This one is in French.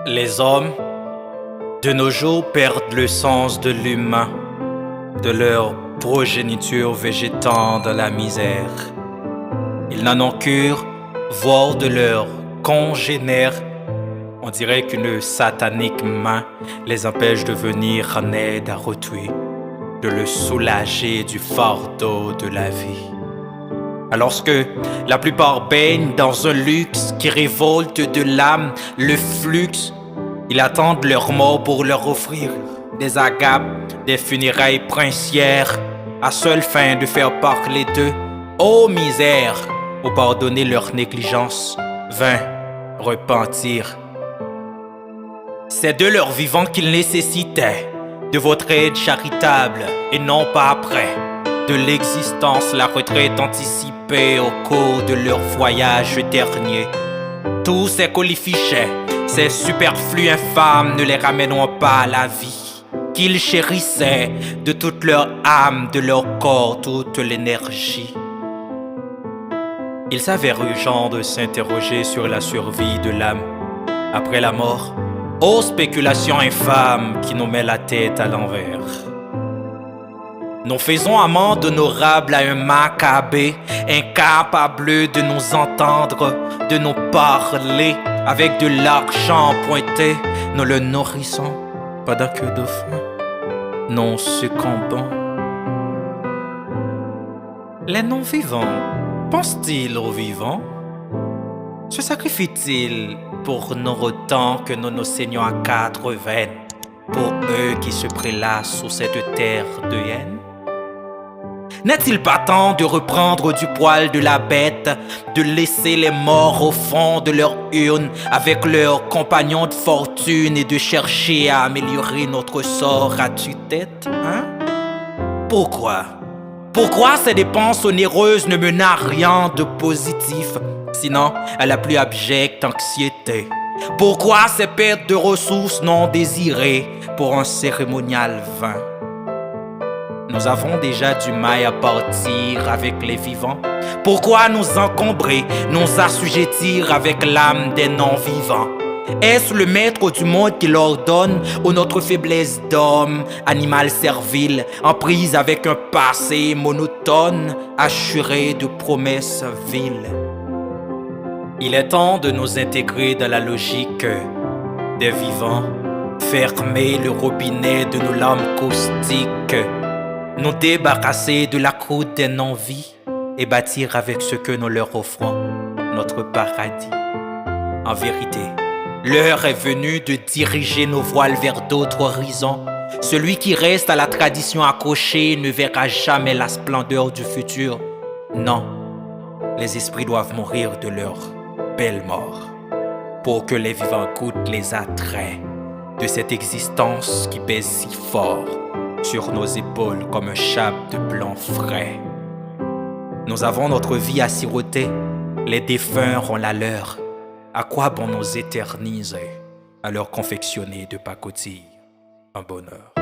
Les hommes, de nos jours, perdent le sens de l'humain, de leur progéniture végétant dans la misère. Ils n'en ont cure, voire de leurs congénères. On dirait qu'une satanique main les empêche de venir en aide à autrui, de le soulager du fardeau de la vie. Alors que la plupart baignent dans un luxe qui révolte de l'âme le flux, ils attendent leur mort pour leur offrir des agapes, des funérailles princières, à seule fin de faire parler d'eux, ô misère, ou pardonner leur négligence, vain repentir. C'est de leur vivant qu'ils nécessitaient, de votre aide charitable et non pas après, de l'existence la retraite anticipée au cours de leur voyage dernier. Tous ces colifichets, ces superflus infâmes ne les ramèneront pas à la vie, qu'ils chérissaient de toute leur âme, de leur corps, toute l'énergie. Il s'avère urgent de s'interroger sur la survie de l'âme après la mort, aux spéculations infâmes qui nous mettent la tête à l'envers. Nous faisons amende honorable à un macabé, incapable de nous entendre, de nous parler. Avec de l'argent pointé, nous le nourrissons, pendant que de faim, nous succombons. Les non-vivants, pensent-ils aux vivants? Se sacrifient-ils pour nous autant que nous nous saignons à 4 veines, pour eux qui se prélassent sous cette terre de haine? N'est-il pas temps de reprendre du poil de la bête, de laisser les morts au fond de leur urne avec leurs compagnons de fortune et de chercher à améliorer notre sort à tue-tête, hein? Pourquoi? Pourquoi ces dépenses onéreuses ne menent à rien de positif, sinon à la plus abjecte anxiété? Pourquoi ces pertes de ressources non désirées pour un cérémonial vain? Nous avons déjà du mal à partir avec les vivants. Pourquoi nous encombrer, nous assujettir avec l'âme des non-vivants? Est-ce le maître du monde qui l'ordonne ou notre faiblesse d'homme, animal servile, en prise avec un passé monotone, assuré de promesses viles? Il est temps de nous intégrer dans la logique des vivants, fermer le robinet de nos larmes caustiques, nous débarrasser de la croûte des non-vies et bâtir avec ce que nous leur offrons notre paradis. En vérité, l'heure est venue de diriger nos voiles vers d'autres horizons. Celui qui reste à la tradition accrochée ne verra jamais la splendeur du futur. Non, les esprits doivent mourir de leur belle mort pour que les vivants goûtent les attraits de cette existence qui pèse si fort sur nos épaules comme un chape de plomb frais. Nous avons notre vie à siroter, les défunts ont la leur. À quoi bon nous éterniser, à leur confectionner de pacotille un bonheur?